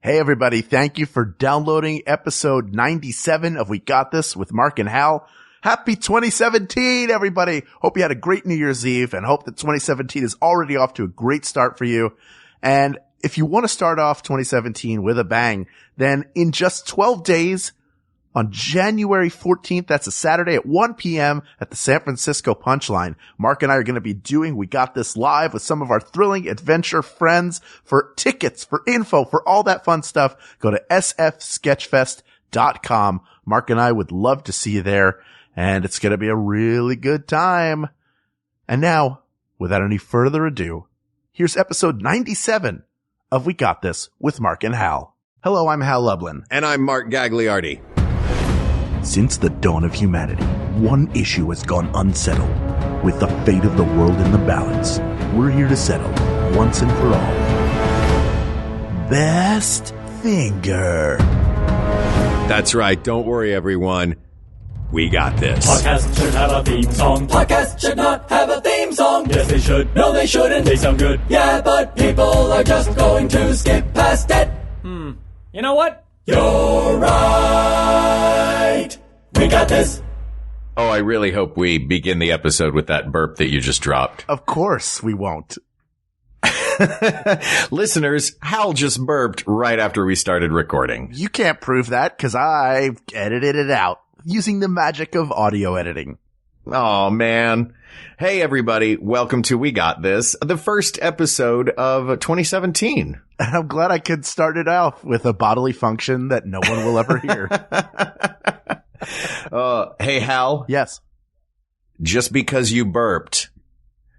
Hey everybody, thank you for downloading episode 97 of We Got This with Mark and Hal. Happy 2017, everybody. Hope you had a great New Year's Eve and hope that 2017 is already off to a great start for you. And if you want to start off 2017 with a bang, then in just 12 days, on January 14th, that's a Saturday at 1 p.m. at the San Francisco Punchline, Mark and I are going to be doing We Got This live with some of our thrilling adventure friends. For tickets, for info, for all that fun stuff, go to sfsketchfest.com. Mark and I would love to see you there, and it's going to be a really good time. And now, without any further ado, here's episode 97 of We Got This with Mark and Hal. Hello, I'm Hal Lublin. And I'm Mark Gagliardi. Since the dawn of humanity, one issue has gone unsettled. With the fate of the world in the balance, we're here to settle, once and for all. Best finger. That's right. Don't worry, everyone. We got this. Podcast should have a theme song. Podcast should not have a theme song. Yes, they should. No, they shouldn't. They sound good. Yeah, but people are just going to skip past it. You know what? You're right. We got this. Oh, I really hope we begin the episode with that burp that you just dropped. Of course we won't. Listeners, Hal just burped right after we started recording. You can't prove that because I edited it out using the magic of audio editing. Oh, man. Hey, everybody. Welcome to We Got This, the first episode of 2017. And I'm glad I could start it off with a bodily function that no one will ever hear. Hey, Hal. Yes. Just because you burped,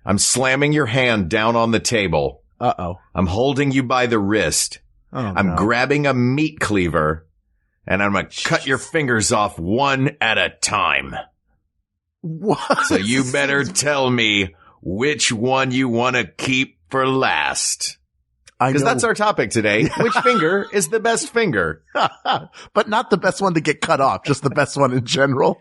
I'm slamming your hand down on the table. Uh-oh. I'm holding you by the wrist. I'm grabbing a meat cleaver, and I'm going to cut your fingers off one at a time. What? So you better tell me which one you want to keep for last. Because that's our topic today. Which finger is the best finger? But not the best one to get cut off, just the best one in general.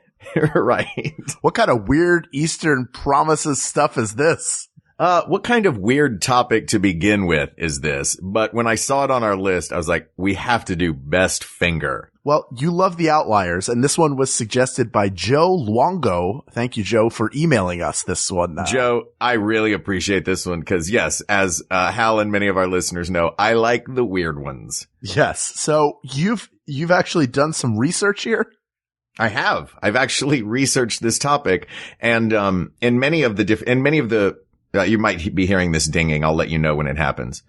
Right. What kind of weird Eastern promises stuff is this? What kind of weird topic to begin with is this? But when I saw it on our list, I was like, we have to do best finger. Well, you love the outliers, and this one was suggested by Joe Luongo. Thank you, Joe, for emailing us this one. Joe, I really appreciate this one because, yes, as Hal and many of our listeners know, I like the weird ones. Yes. So you've actually done some research here? I have. I've actually researched this topic, and in many of the you might be hearing this dinging. I'll let you know when it happens.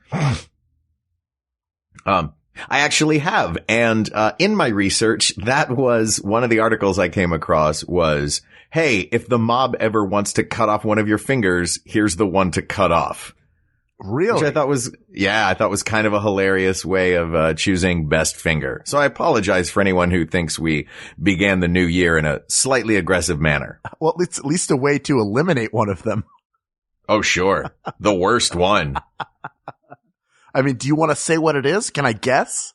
I actually have. And, in my research, that was one of the articles I came across was, hey, if the mob ever wants to cut off one of your fingers, here's the one to cut off. Really? Which I thought was kind of a hilarious way of, choosing best finger. So I apologize for anyone who thinks we began the new year in a slightly aggressive manner. Well, it's at least a way to eliminate one of them. Oh, sure. The worst one. I mean, do you want to say what it is? Can I guess?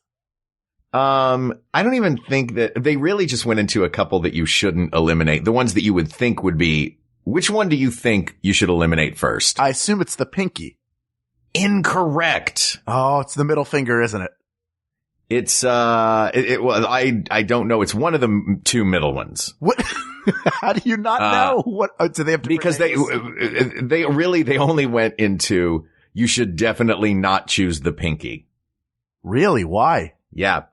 I don't even think that they really just went into a couple that you shouldn't eliminate. The ones that you would think would be, which one do you think you should eliminate first? I assume it's the pinky. Incorrect. Oh, it's the middle finger, isn't it? It's, I don't know. It's one of the two middle ones. What? How do you not know? What, do they have to? Because they only went into, you should definitely not choose the pinky. Really? Why? Yeah.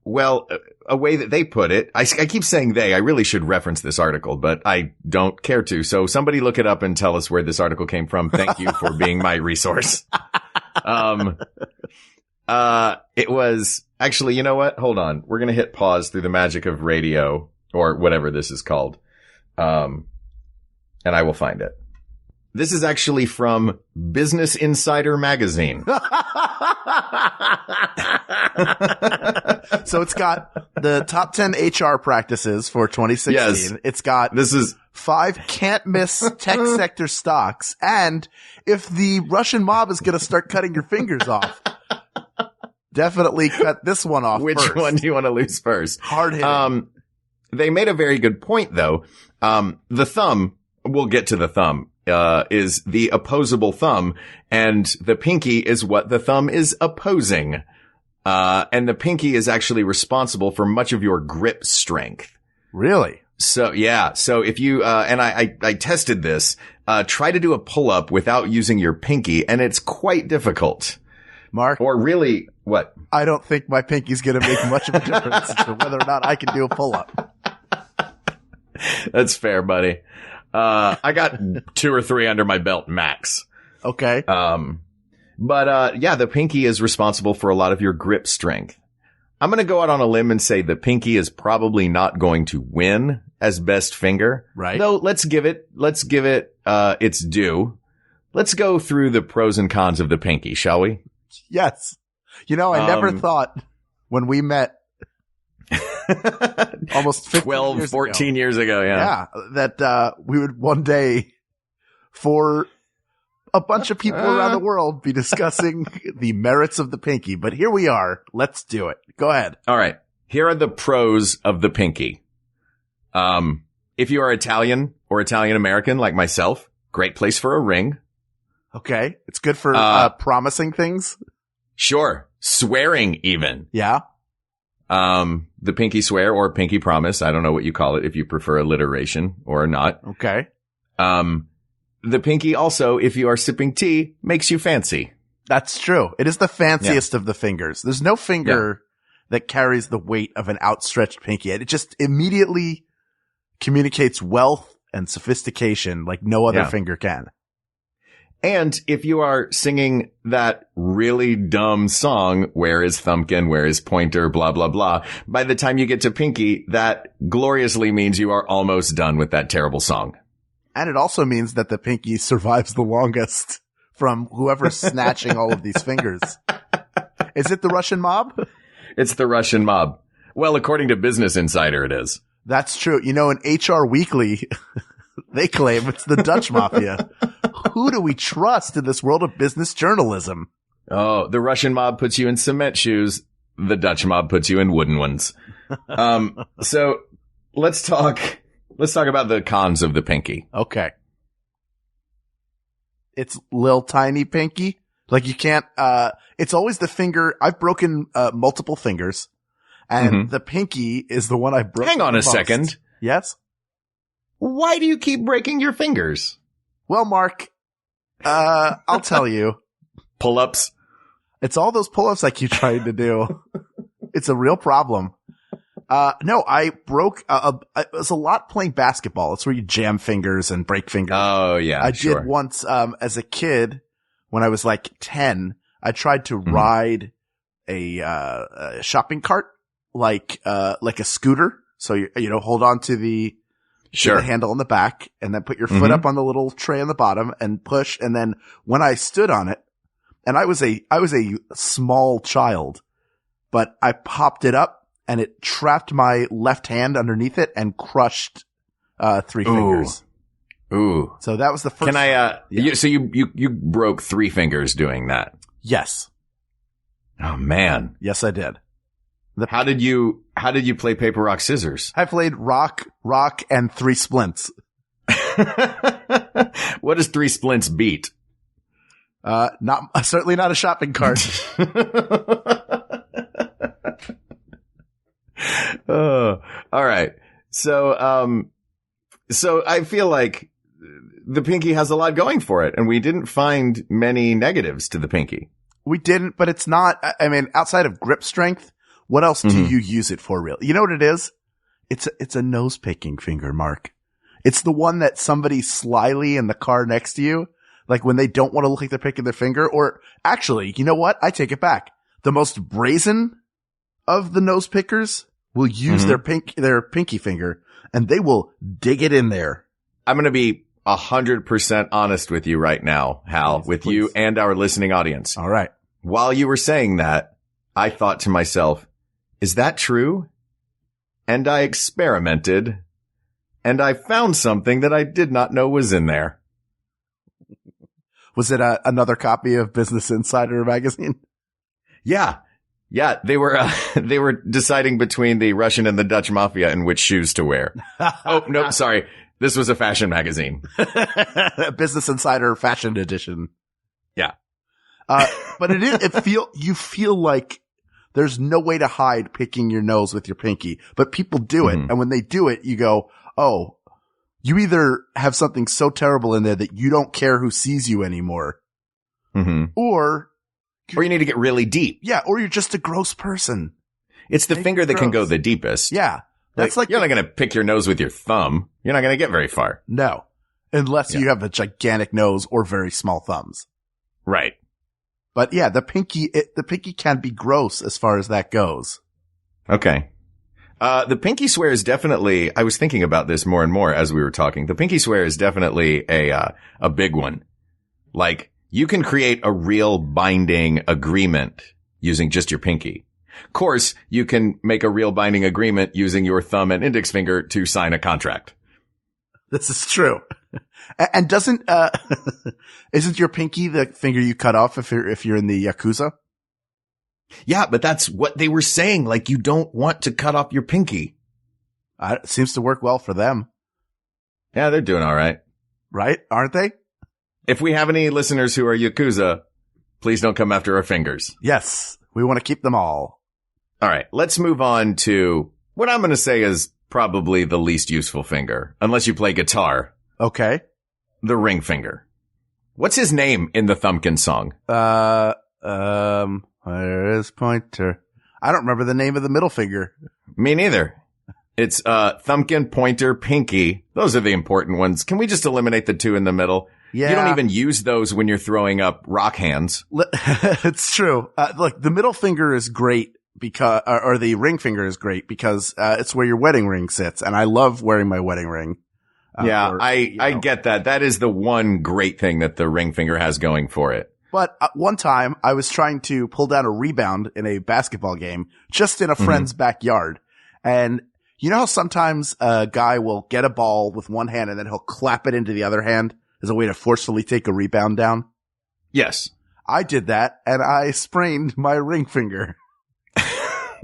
Well, a way that they put it, I keep saying they, I really should reference this article, but I don't care to. So somebody look it up and tell us where this article came from. Thank you for being my resource. It was actually, you know what? Hold on. We're going to hit pause through the magic of radio or whatever this is called. And I will find it. This is actually from Business Insider magazine. So it's got the top 10 HR practices for 2016. Yes. It's got 5 can't miss tech sector stocks. And if the Russian mob is going to start cutting your fingers off, definitely cut this one off. Which first. One do you want to lose first? Hard hitting. They made a very good point though. The thumb, we'll get to the thumb. Is the opposable thumb, and the pinky is what the thumb is opposing. And the pinky is actually responsible for much of your grip strength. Really? So, yeah. So if you, and I tested this, try to do a pull-up without using your pinky, and it's quite difficult. Mark? Or really, what? I don't think my pinky's going to make much of a difference to whether or not I can do a pull-up. That's fair, buddy. I got 2 or 3 under my belt max. Okay. But yeah, the pinky is responsible for a lot of your grip strength. I'm going to go out on a limb and say the pinky is probably not going to win as best finger. Right. Though let's give it its due. Let's go through the pros and cons of the pinky, shall we? Yes. You know, I never thought when we met almost 12, 14 years ago. Yeah. That, we would one day for a bunch of people around the world be discussing the merits of the pinky, but here we are. Let's do it. Go ahead. All right. Here are the pros of the pinky. If you are Italian or Italian American like myself, great place for a ring. Okay. It's good for promising things. Sure. Swearing even. Yeah. The pinky swear or pinky promise. I don't know what you call it if you prefer alliteration or not. Okay. The pinky also, if you are sipping tea, makes you fancy. That's true. It is the fanciest of the fingers. There's no finger that carries the weight of an outstretched pinky. It just immediately communicates wealth and sophistication like no other finger can. And if you are singing that really dumb song, where is Thumbkin, where is Pointer, blah, blah, blah, by the time you get to pinky, that gloriously means you are almost done with that terrible song. And it also means that the pinky survives the longest from whoever's snatching all of these fingers. Is it the Russian mob? It's the Russian mob. Well, according to Business Insider, it is. That's true. You know, in HR Weekly, they claim it's the Dutch mafia. Who do we trust in this world of business journalism? Oh, the Russian mob puts you in cement shoes. The Dutch mob puts you in wooden ones. So let's talk about the cons of the pinky. Okay. It's little tiny pinky. Like you can't, it's always the finger. I've broken, multiple fingers and the pinky is the one I've broken. Hang on a second. Yes. Why do you keep breaking your fingers? Well, Mark, I'll tell you. Pull-ups. It's all those pull-ups I keep trying to do. It's a real problem. No, I broke, it was a lot playing basketball. It's where you jam fingers and break fingers. Oh, yeah. I did once, as a kid, when I was like 10, I tried to ride a shopping cart, like a scooter. So you know, hold on to the handle on the back and then put your foot up on the little tray on the bottom and push. And then when I stood on it, and I was a small child, but I popped it up and it trapped my left hand underneath it and crushed, 3 fingers. Ooh. So that was the first. You broke 3 fingers doing that? Yes. Oh man. Yes, I did. How did you play paper, rock, scissors? I played rock, and 3 splints. What does 3 splints beat? Certainly not a shopping cart. All right. So I feel like the pinky has a lot going for it, and we didn't find many negatives to the pinky. We didn't, but it's not, I mean, outside of grip strength, what else do you use it for really? You know what it is? It's a nose picking finger, Mark. It's the one that somebody slyly in the car next to you, like when they don't want to look like they're picking their finger, or actually, you know what? I take it back. The most brazen of the nose pickers will use their pinky finger and they will dig it in there. I'm going to be 100% honest with you right now, Hal, with you and our listening audience. All right. While you were saying that, I thought to myself, is that true? And I experimented and I found something that I did not know was in there. Was it another copy of Business Insider magazine? Yeah. Yeah. They were deciding between the Russian and the Dutch mafia and which shoes to wear. Oh, no, sorry. This was a fashion magazine. Business Insider fashion edition. Yeah. But you feel like There's no way to hide picking your nose with your pinky, but people do it. And when they do it, you go, oh, you either have something so terrible in there that you don't care who sees you anymore, or you need to get really deep. Yeah, or you're just a gross person. It's the finger that can go the deepest. Yeah. That's like you're not going to pick your nose with your thumb. You're not going to get very far. No. Unless you have a gigantic nose or very small thumbs. Right. But yeah, the pinky can be gross as far as that goes. Okay. The pinky swear is definitely, I was thinking about this more and more as we were talking. The pinky swear is definitely a big one. Like, you can create a real binding agreement using just your pinky. Of course, you can make a real binding agreement using your thumb and index finger to sign a contract. This is true. And doesn't, isn't your pinky the finger you cut off if you're in the Yakuza? Yeah, but that's what they were saying. Like, you don't want to cut off your pinky. It seems to work well for them. Yeah, they're doing all right. Right? Aren't they? If we have any listeners who are Yakuza, please don't come after our fingers. Yes. We want to keep them all. All right. Let's move on to what I'm going to say is probably the least useful finger, unless you play guitar. Okay. The ring finger. What's his name in the Thumbkin song? Where is pointer? I don't remember the name of the middle finger. Me neither. It's, thumbkin, pointer, pinky. Those are the important ones. Can we just eliminate the two in the middle? Yeah. You don't even use those when you're throwing up rock hands. It's true. Look, the middle finger is great because, or the ring finger is great because, it's where your wedding ring sits. And I love wearing my wedding ring. I get that. That is the one great thing that the ring finger has going for it. But one time I was trying to pull down a rebound in a basketball game just in a friend's backyard. And you know how sometimes a guy will get a ball with one hand and then he'll clap it into the other hand as a way to forcefully take a rebound down? Yes. I did that and I sprained my ring finger.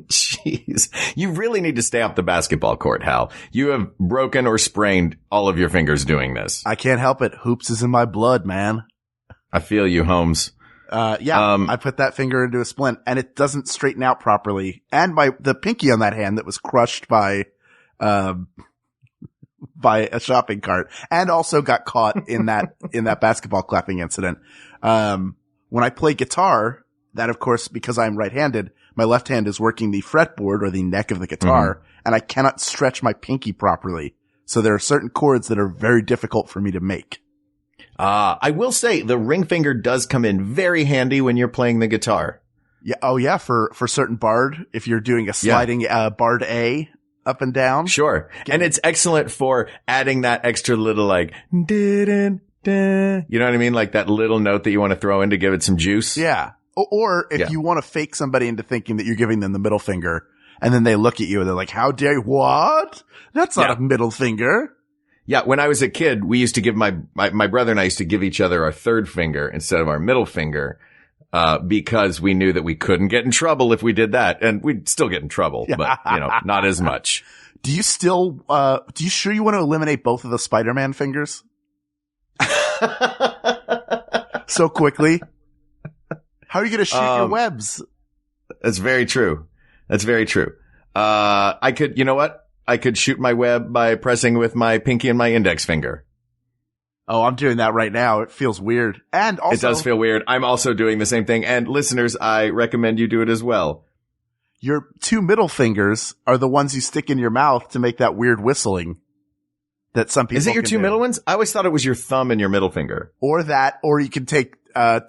Jeez. You really need to stay off the basketball court, Hal. You have broken or sprained all of your fingers doing this. I can't help it. Hoops is in my blood, man. I feel you, Holmes. I put that finger into a splint and it doesn't straighten out properly. And the pinky on that hand that was crushed by a shopping cart and also got caught in that basketball clapping incident. When I play guitar, that of course, because I'm right-handed, my left hand is working the fretboard or the neck of the guitar and I cannot stretch my pinky properly. So there are certain chords that are very difficult for me to make. I will say the ring finger does come in very handy when you're playing the guitar. Yeah. Oh yeah. For certain bard, if you're doing a sliding, bard A up and down. Sure. And it's excellent for adding that extra little like, you know what I mean? Like that little note that you want to throw in to give it some juice. Yeah. Or if you want to fake somebody into thinking that you're giving them the middle finger and then they look at you and they're like, how dare you? What? That's not a middle finger. Yeah, when I was a kid, we used to give my brother and I used to give each other our third finger instead of our middle finger, because we knew that we couldn't get in trouble if we did that. And we'd still get in trouble, but, not as much. Do you sure you want to eliminate both of the Spider-Man fingers? So quickly? How are you going to shoot your webs? That's very true. That's very true. You know what? I could shoot my web by pressing with my pinky and my index finger. Oh, I'm doing that right now. It feels weird. And also, it does feel weird. I'm also doing the same thing. And listeners, I recommend you do it as well. Your two middle fingers are the ones you stick in your mouth to make that weird whistling that some people Is it your two middle ones? I always thought it was your thumb and your middle finger. Or you can take,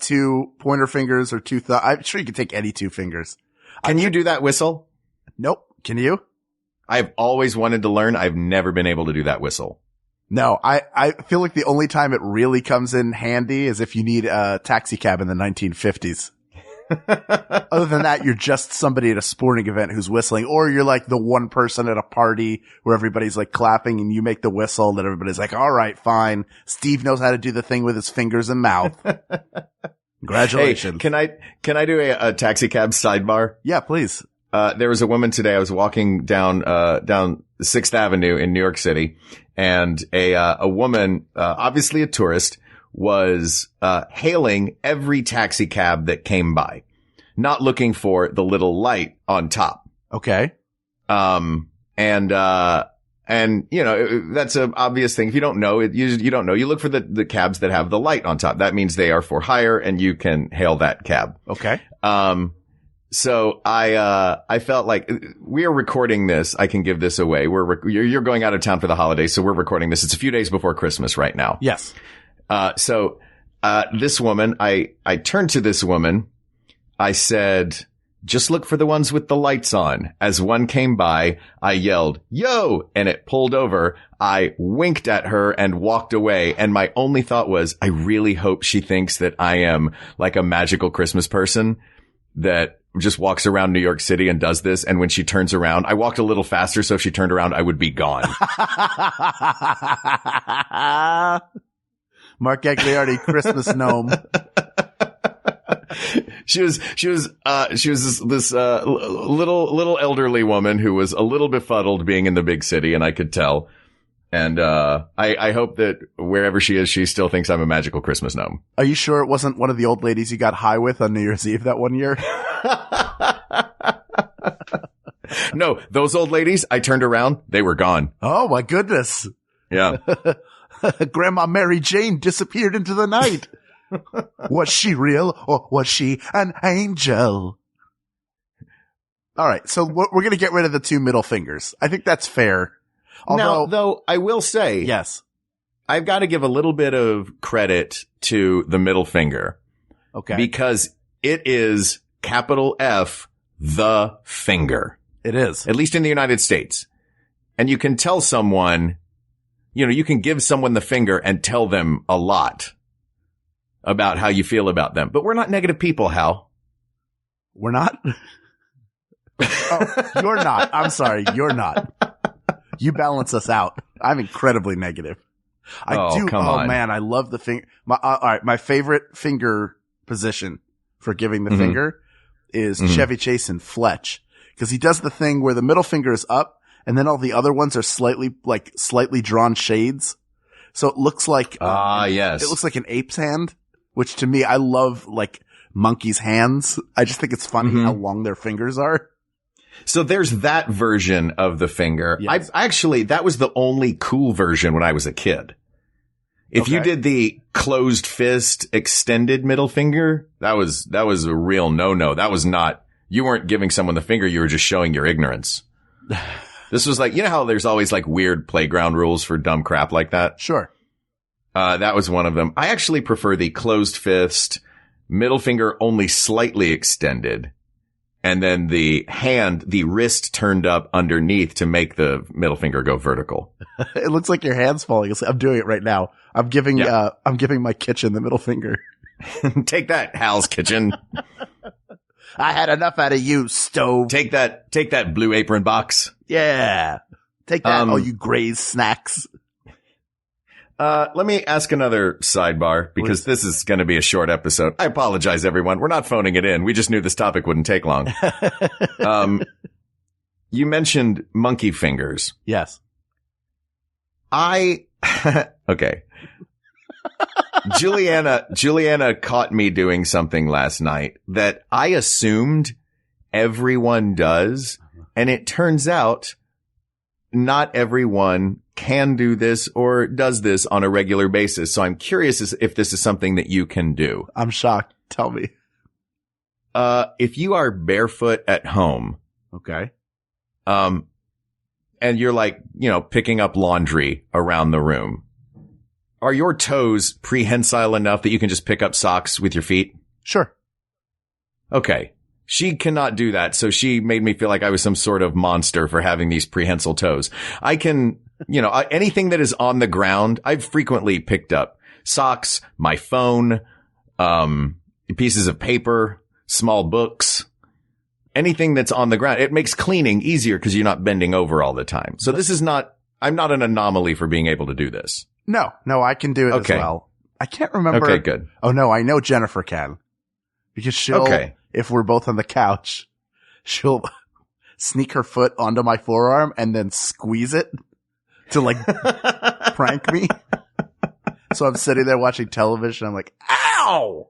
two pointer fingers or I'm sure you can take any two fingers. Can you do that whistle? Nope. Can you? I've always wanted to learn. I've never been able to do that whistle. No, I feel like the only time it really comes in handy is if you need a taxi cab in the 1950s. Other than that, you're just somebody at a sporting event who's whistling, or you're like the one person at a party where everybody's like clapping and you make the whistle that everybody's like, all right, fine. Steve knows how to do the thing with his fingers and mouth. Congratulations. Hey, can I do a taxi cab sidebar? Yeah, please. There was a woman today. I was walking down 6th Avenue in New York City, and a woman, obviously a tourist, was hailing every taxi cab that came by. not looking for the little light on top. Okay. And you know, that's an obvious thing. If you don't know it, you don't know. You look for the cabs that have the light on top. That means they are for hire and you can hail that cab. Okay. So I felt like we are recording this. I can give this away. You're going out of town for the holidays. So we're recording this. It's a few days before Christmas right now. Yes. So this woman, I turned to this woman. I said, just look for the ones with the lights on. As one came by, I yelled, yo, and it pulled over. I winked at her and walked away. And my only thought was, I really hope she thinks that I am like a magical Christmas person that just walks around New York City and does this. And when she turns around, I walked a little faster. So if she turned around, I would be gone. Mark Gagliardi, Christmas gnome. She was this little elderly woman who was a little befuddled being in the big city, and I could tell. And, I hope that wherever she is, she still thinks I'm a magical Christmas gnome. Are you sure it wasn't one of the old ladies you got high with on New Year's Eve that one year? No, those old ladies, I turned around, they were gone. Oh my goodness. Yeah. Grandma Mary Jane disappeared into the night. Was she real or was she an angel? All right. So we're going to get rid of the two middle fingers. I think that's fair. Now, though, I will say, yes, I've got to give a little bit of credit to the middle finger. Okay. Because it is capital F, the finger. It is. At least in the United States. And you can tell someone, you know, you can give someone the finger and tell them a lot about how you feel about them. But we're not negative people, Hal. We're not? Oh, you're not. I'm sorry. You're not. You balance us out. I'm incredibly negative. Come on. Man, I love the finger. All right. My favorite finger position for giving the finger is Chevy Chase in Fletch. Cause he does the thing where the middle finger is up and then all the other ones are slightly drawn shades. So it looks like, yes. It looks like an ape's hand, which to me, I love like monkeys' hands. I just think it's funny how long their fingers are. So there's that version of the finger. Yes. That was the only cool version when I was a kid. If you did the closed fist extended middle finger, that was a real no-no. That was not, you weren't giving someone the finger, you were just showing your ignorance. This was like, you know how there's always like weird playground rules for dumb crap like that? Sure. That was one of them. I actually prefer the closed fist, middle finger only slightly extended, and then the wrist turned up underneath to make the middle finger go vertical. It looks like your hand's falling asleep. I'm doing it right now. I'm giving my kitchen the middle finger. Take that, Hal's Kitchen. I had enough out of you, stove. Take that Blue Apron box. Yeah. Take that, all you Gray's snacks. Let me ask another sidebar because this is going to be a short episode. I apologize, everyone. We're not phoning it in. We just knew this topic wouldn't take long. You mentioned monkey fingers. Yes. Okay. Juliana caught me doing something last night that I assumed everyone does. And it turns out not everyone can do this or does this on a regular basis. So I'm curious if this is something that you can do. I'm shocked. Tell me. If you are barefoot at home. Okay. And you're like, you know, picking up laundry around the room. Are your toes prehensile enough that you can just pick up socks with your feet? Sure. Okay. She cannot do that. So she made me feel like I was some sort of monster for having these prehensile toes. I can, you know, anything that is on the ground, I've frequently picked up socks, my phone, pieces of paper, small books, anything that's on the ground. It makes cleaning easier because you're not bending over all the time. So I'm not an anomaly for being able to do this. No, I can do it as well. I can't remember. Okay, good. Oh no, I know Jennifer can. Because if we're both on the couch, she'll sneak her foot onto my forearm and then squeeze it to like prank me. So I'm sitting there watching television. I'm like, ow!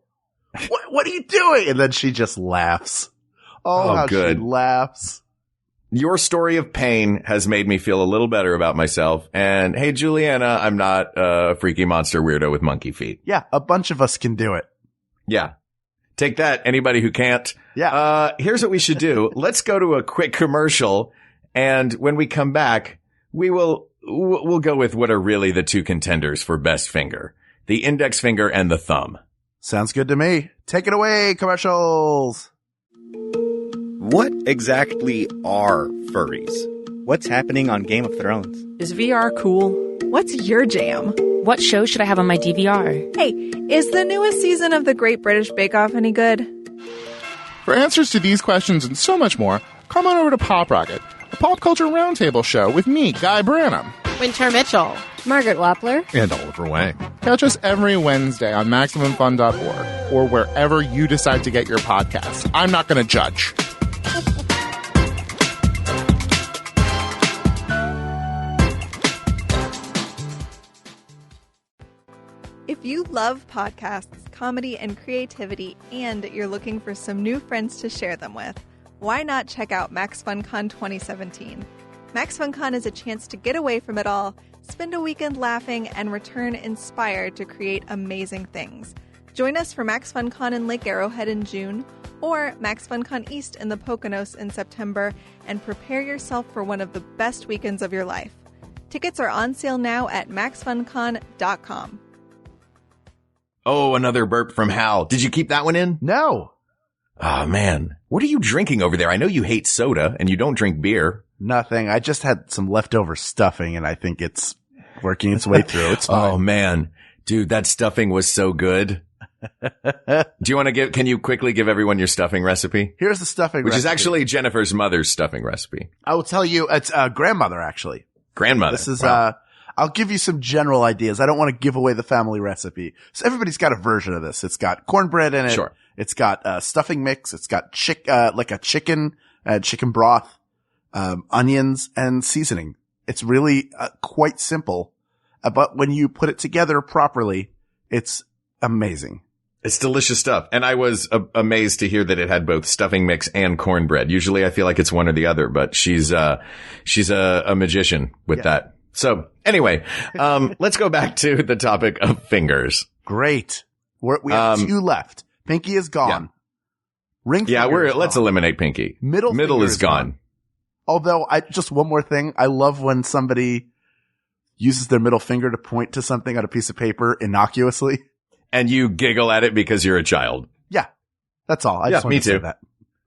What are you doing? And then she just laughs. Oh, how good. She laughs. Your story of pain has made me feel a little better about myself. And hey, Juliana, I'm not a freaky monster weirdo with monkey feet. Yeah, a bunch of us can do it. Yeah. Take that, anybody who can't. Yeah. Here's what we should do. Let's go to a quick commercial. And when we come back, we'll go with what are really the two contenders for best finger. The index finger and the thumb. Sounds good to me. Take it away, commercials. What exactly are furries? What's happening on Game of Thrones? Is VR cool? What's your jam? What show should I have on my DVR? Hey, is the newest season of The Great British Bake Off any good? For answers to these questions and so much more, come on over to Pop Rocket, a pop culture roundtable show with me, Guy Branum. Winter Mitchell. Margaret Wappler. And Oliver Wang. Catch us every Wednesday on MaximumFun.org or wherever you decide to get your podcasts. I'm not going to judge. If you love podcasts, comedy, and creativity, and you're looking for some new friends to share them with, why not check out MaxFunCon 2017? MaxFunCon is a chance to get away from it all, spend a weekend laughing, and return inspired to create amazing things. Join us for MaxFunCon in Lake Arrowhead in June, or MaxFunCon East in the Poconos in September, and prepare yourself for one of the best weekends of your life. Tickets are on sale now at MaxFunCon.com. Oh, another burp from Hal. Did you keep that one in? No. Oh, man. What are you drinking over there? I know you hate soda and you don't drink beer. Nothing. I just had some leftover stuffing and I think it's working its way through. It's fine. Oh, man. Dude, that stuffing was so good. Do you want to can you quickly give everyone your stuffing recipe? Here's the stuffing Which recipe. is actually Jennifer's mother's stuffing recipe. I will tell you, it's grandmother, actually. Grandmother. This is, wow. I'll give you some general ideas. I don't want to give away the family recipe. So everybody's got a version of this. It's got cornbread in it. Sure. It's got stuffing mix. It's got like a chicken broth, onions and seasoning. It's really quite simple. But when you put it together properly, it's amazing. It's delicious stuff. And I was amazed to hear that it had both stuffing mix and cornbread. Usually I feel like it's one or the other, but she's a magician with that. So anyway, let's go back to the topic of fingers. Great. We have two left. Pinky is gone. Yeah. Ring finger is let's gone. eliminate Pinky. Middle is gone. Although just one more thing. I love when somebody uses their middle finger to point to something on a piece of paper innocuously. And you giggle at it because you're a child. Yeah. That's all. I just wanted to say that.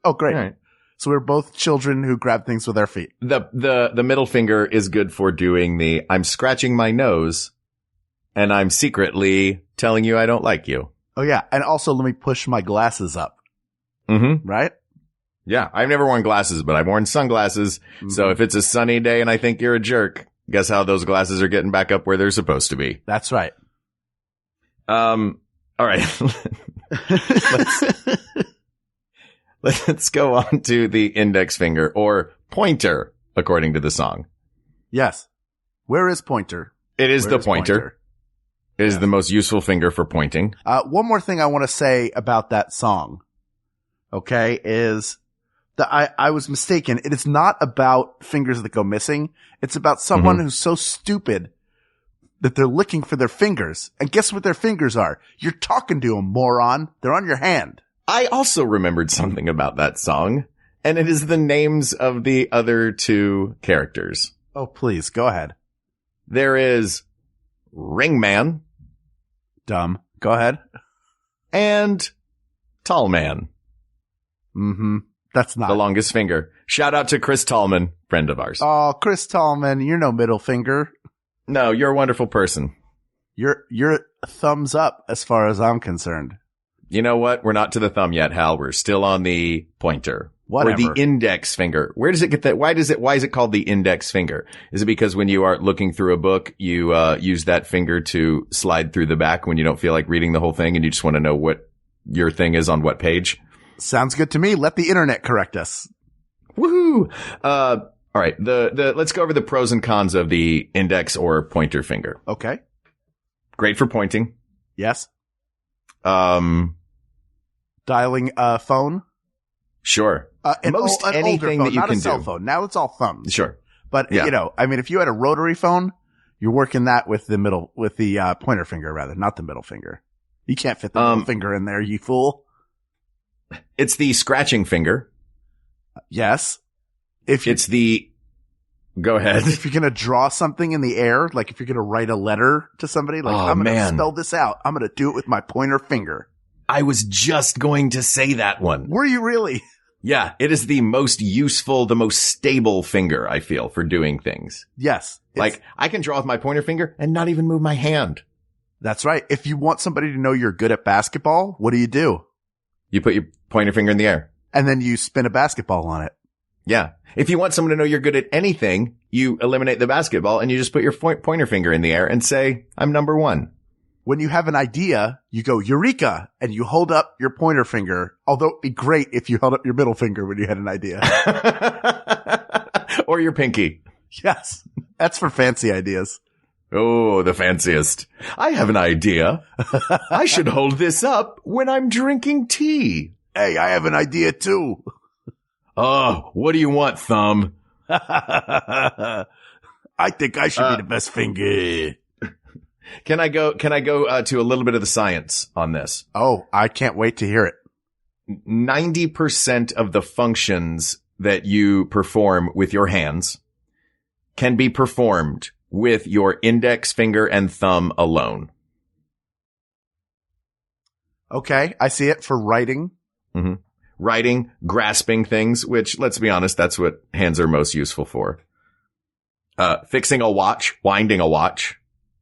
Oh, great. All right. So we're both children who grab things with our feet. The middle finger is good for doing I'm scratching my nose and I'm secretly telling you I don't like you. Oh, yeah. And also let me push my glasses up. Mm-hmm. Right? Yeah. I've never worn glasses, but I've worn sunglasses. Mm-hmm. So if it's a sunny day and I think you're a jerk, guess how those glasses are getting back up where they're supposed to be. That's right. All right. Let's go on to the index finger or pointer, according to the song. Yes. Where is pointer? It is the pointer. It is the most useful finger for pointing. One more thing I want to say about that song, okay, is that I was mistaken. It is not about fingers that go missing. It's about someone who's so stupid that they're looking for their fingers. And guess what their fingers are? You're talking to them, moron. They're on your hand. I also remembered something about that song, and it is the names of the other two characters. Oh, please, go ahead. There is Ringman. Dumb. Go ahead. And Tall Man. Mm-hmm. That's not the longest finger. Shout out to Chris Tallman, friend of ours. Oh, Chris Tallman, you're no middle finger. No, you're a wonderful person. You're a thumbs up as far as I'm concerned. You know what? We're not to the thumb yet, Hal. We're still on the pointer. Whatever. Or the index finger. Where does it get that? Why is it called the index finger? Is it because when you are looking through a book, you use that finger to slide through the back when you don't feel like reading the whole thing and you just want to know what your thing is on what page? Sounds good to me. Let the internet correct us. Woohoo! All right. Let's go over the pros and cons of the index or pointer finger. Okay. Great for pointing. Yes. Dialing a phone? Sure. An Anything phone, that you not can a cell do. phone. Now it's all thumbs. Sure. But, Yeah. if you had a rotary phone, you're working that with the pointer finger rather, not the middle finger. You can't fit the middle finger in there, you fool. It's the scratching finger. Yes. Go ahead. If you're going to draw something in the air, like if you're going to write a letter to somebody, like I'm going to spell this out. I'm going to do it with my pointer finger. I was just going to say that one. Were you really? Yeah. It is the most useful, the most stable finger, I feel, for doing things. Yes. Like I can draw with my pointer finger and not even move my hand. That's right. If you want somebody to know you're good at basketball, what do? You put your pointer finger in the air. And then you spin a basketball on it. Yeah. If you want someone to know you're good at anything, you eliminate the basketball and you just put your pointer finger in the air and say, I'm number one. When you have an idea, you go, Eureka, and you hold up your pointer finger. Although it'd be great if you held up your middle finger when you had an idea. Or your pinky. Yes. That's for fancy ideas. Oh, the fanciest. I have an idea. I should hold this up when I'm drinking tea. Hey, I have an idea too. Oh, what do you want, thumb? I think I should be the best finger. Can I go to a little bit of the science on this? Oh, I can't wait to hear it. 90% of the functions that you perform with your hands can be performed with your index finger and thumb alone. Okay, I see it for writing. Mm-hmm. Writing, grasping things, which, let's be honest, that's what hands are most useful for. Fixing a watch, winding a watch,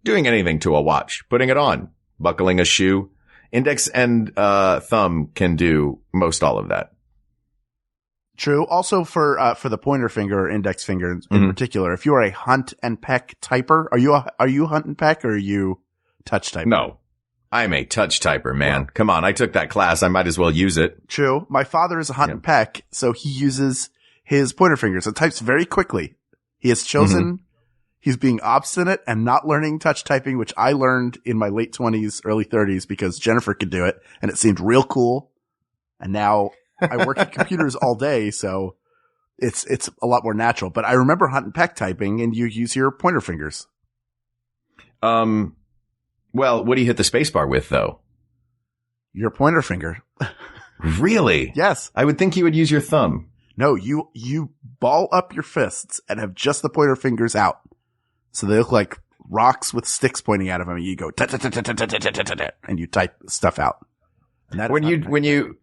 doing anything to a watch, putting it on, buckling a shoe. Index and thumb can do most all of that. True. Also for the pointer finger or index finger in particular, if you are a hunt and peck typer, are you hunt and peck or are you touch typer? No. I'm a touch typer, man. Wow. Come on. I took that class. I might as well use it. True. My father is a hunt and peck, so he uses his pointer fingers and types very quickly. He has chosen, he's being obstinate and not learning touch typing, which I learned in my late 20s, early 30s because Jennifer could do it and it seemed real cool. And now I work at computers all day, so it's a lot more natural. But I remember hunt and peck typing and you use your pointer fingers. Well, what do you hit the spacebar with, though? Your pointer finger. Really? Yes. I would think you would use your thumb. No, you ball up your fists and have just the pointer fingers out. So they look like rocks with sticks pointing out of them. And you go, and you type stuff out. And that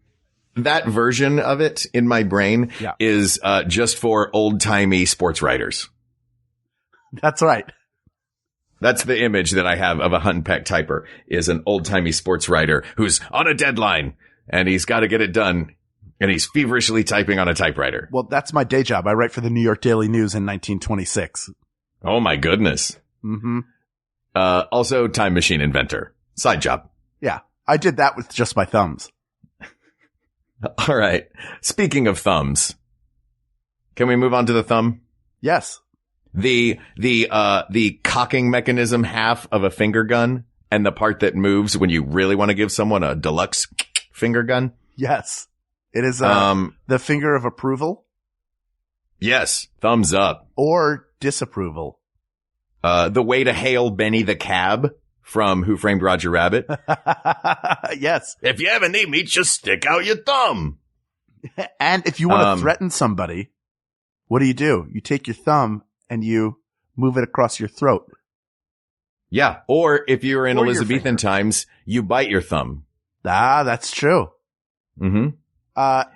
that version of it in my brain is just for old-timey sports writers. That's right. That's the image that I have of a hunt and peck typer, is an old-timey sports writer who's on a deadline and he's got to get it done and he's feverishly typing on a typewriter. Well, that's my day job. I write for the New York Daily News in 1926. Oh my goodness. Mm-hmm. Also time machine inventor. Side job. Yeah. I did that with just my thumbs. All right. Speaking of thumbs, can we move on to the thumb? Yes. The cocking mechanism half of a finger gun and the part that moves when you really want to give someone a deluxe finger gun. Yes. It is, the finger of approval. Yes. Thumbs up. Or disapproval. The way to hail Benny the Cab from Who Framed Roger Rabbit. Yes. If you ever need me, just stick out your thumb. And if you want to threaten somebody, what do? You take your thumb and you move it across your throat. Yeah. Or if you're in Elizabethan times, you bite your thumb. Ah, that's true. Mm-hmm.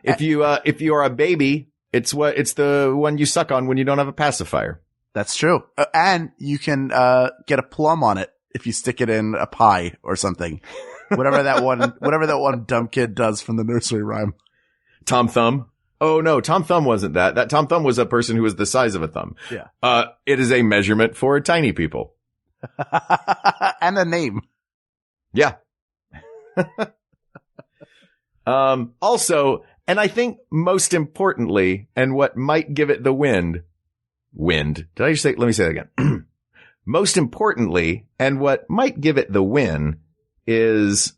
If you are a baby, it's the one you suck on when you don't have a pacifier. That's true. And you can, get a plum on it if you stick it in a pie or something. Whatever that one dumb kid does from the nursery rhyme. Tom Thumb. Oh no, Tom Thumb wasn't that. That Tom Thumb was a person who was the size of a thumb. Yeah. It is a measurement for tiny people. And a name. Yeah. Also, and I think most importantly, and what might give it the wind. Did I just say, let me say that again. Most importantly, and what might give it the win is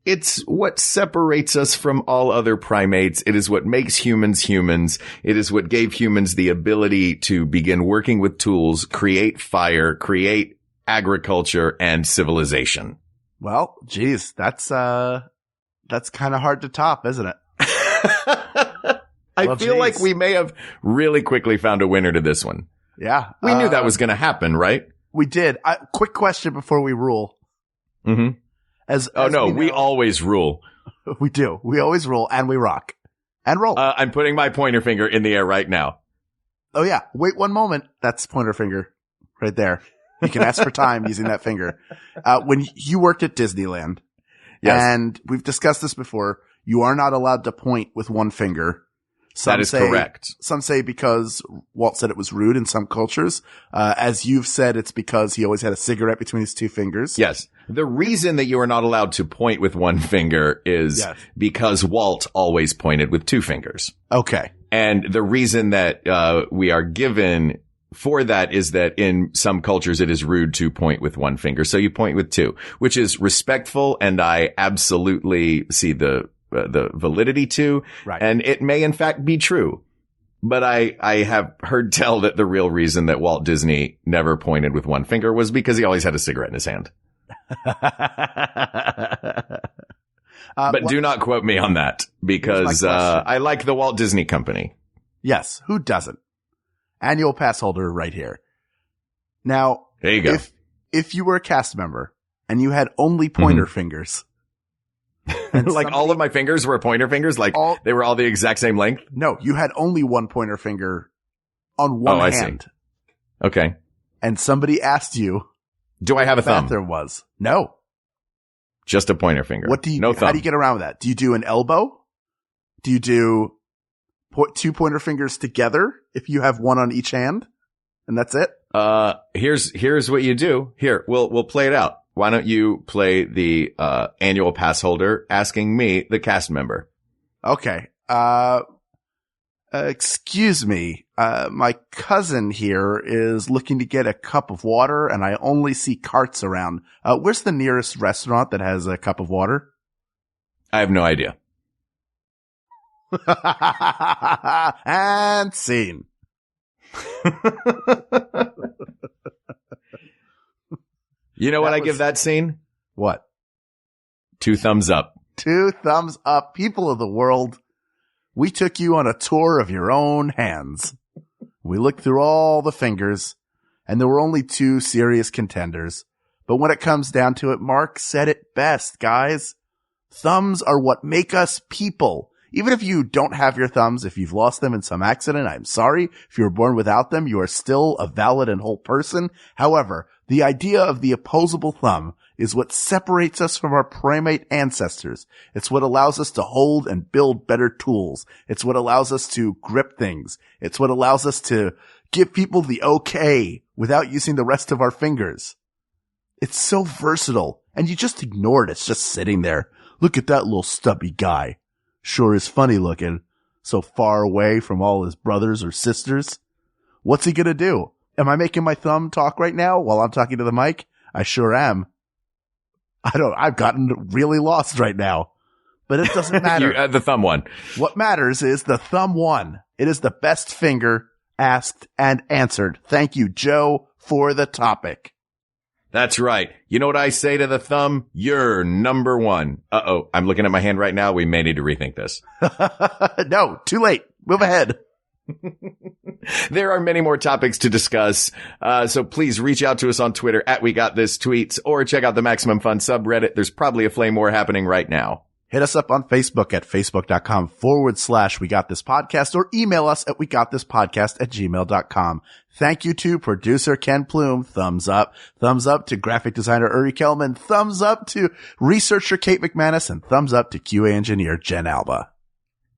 It's what separates us from all other primates. It is what makes humans humans. It is what gave humans the ability to begin working with tools, create fire, create agriculture and civilization. Well, geez, that's kind of hard to top, isn't it? I feel like we may have really quickly found a winner to this one. Yeah. We knew that was going to happen, right? We did. Quick question before we rule. Mm-hmm. We always rule. We do. We always rule, and we rock. And roll. I'm putting my pointer finger in the air right now. Oh, yeah. Wait one moment. That's pointer finger right there. You can ask for time using that finger. When you worked at Disneyland, yes. And we've discussed this before, you are not allowed to point with one finger. That is correct. Some say because Walt said it was rude in some cultures. As you've said, it's because he always had a cigarette between his two fingers. Yes. The reason that you are not allowed to point with one finger is because Walt always pointed with two fingers. Okay. And the reason that we are given for that is that in some cultures it is rude to point with one finger. So you point with two, which is respectful, and I absolutely see the validity to, right. And it may in fact be true. But I have heard tell that the real reason that Walt Disney never pointed with one finger was because he always had a cigarette in his hand. But do not quote me on that, because I like the Walt Disney Company. Yes, who doesn't? Annual pass holder right here. Now, there you go. If you were a cast member and you had only pointer fingers, like all of my fingers were pointer fingers, like they were all the exact same length? No, you had only one pointer finger on one hand. I see. Okay. And somebody asked you, do I have a thumb? There was. No. Just a pointer finger. What do you no do? Thumb. How do you get around with that? Do you do an elbow? Do you do two pointer fingers together if you have one on each hand? And that's it? Here's what you do. Here, we'll play it out. Why don't you play the annual pass holder asking me, the cast member? Okay. Excuse me. My cousin here is looking to get a cup of water, and I only see carts around. Where's the nearest restaurant that has a cup of water? I have no idea. And scene. You know what I give that scene? What? 2 thumbs up. 2 thumbs up. People of the world, we took you on a tour of your own hands. We looked through all the fingers, and there were only 2 serious contenders. But when it comes down to it, Mark said it best, guys. Thumbs are what make us people. Even if you don't have your thumbs, if you've lost them in some accident, I'm sorry. If you were born without them, you are still a valid and whole person. However, the idea of the opposable thumb is what separates us from our primate ancestors. It's what allows us to hold and build better tools. It's what allows us to grip things. It's what allows us to give people the okay without using the rest of our fingers. It's so versatile, and you just ignore it. It's just sitting there. Look at that little stubby guy. Sure is funny looking, so far away from all his brothers or sisters. What's he gonna do? Am I making my thumb talk right now while I'm talking to the mic? I sure am. I've gotten really lost right now, but it doesn't matter. The thumb won. What matters is the thumb won. It is the best finger asked and answered. Thank you, Joe, for the topic. That's right. You know what I say to the thumb? You're number 1. Uh-oh. I'm looking at my hand right now. We may need to rethink this. No, too late. Move ahead. There are many more topics to discuss. So please reach out to us on Twitter at WeGotThisTweets, or check out the Maximum Fun subreddit. There's probably a flame war happening right now. Hit us up on Facebook at facebook.com/WeGotThisPodcast, or email us at WeGotThisPodcast@gmail.com. Thank you to producer Ken Plume. Thumbs up. Thumbs up to graphic designer Uri Kelman. Thumbs up to researcher Kate McManus, and thumbs up to QA engineer Jen Alba.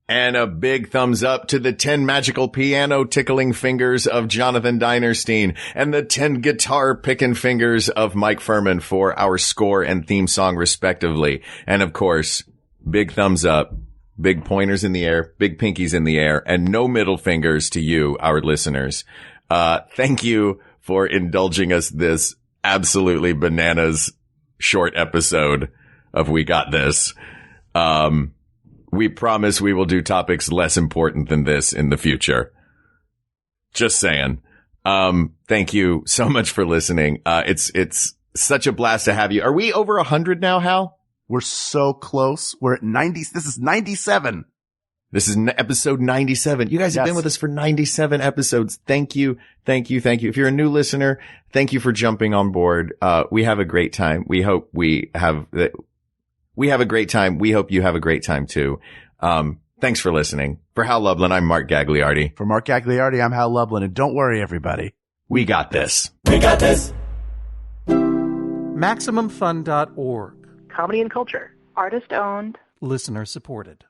And a big thumbs up to the 10 magical piano tickling fingers of Jonathan Dinerstein and the 10 guitar picking fingers of Mike Furman for our score and theme song respectively. And of course, big thumbs up, big pointers in the air, big pinkies in the air, and no middle fingers to you, our listeners. Thank you for indulging us this absolutely bananas short episode. of We Got This. We promise we will do topics less important than this in the future. Just saying. Thank you so much for listening. It's such a blast to have you. Are we over 100 now, Hal? We're so close. We're at 90. This is 97. This is episode 97. You guys have been with us for 97 episodes. Thank you. Thank you. Thank you. If you're a new listener, thank you for jumping on board. We have a great time. We hope we have a great time. We hope you have a great time too. Thanks for listening. For Hal Lublin, I'm Mark Gagliardi. For Mark Gagliardi, I'm Hal Lublin. And don't worry, everybody. We got this. We got this. MaximumFun.org. Comedy and culture. Artist owned. Listener supported.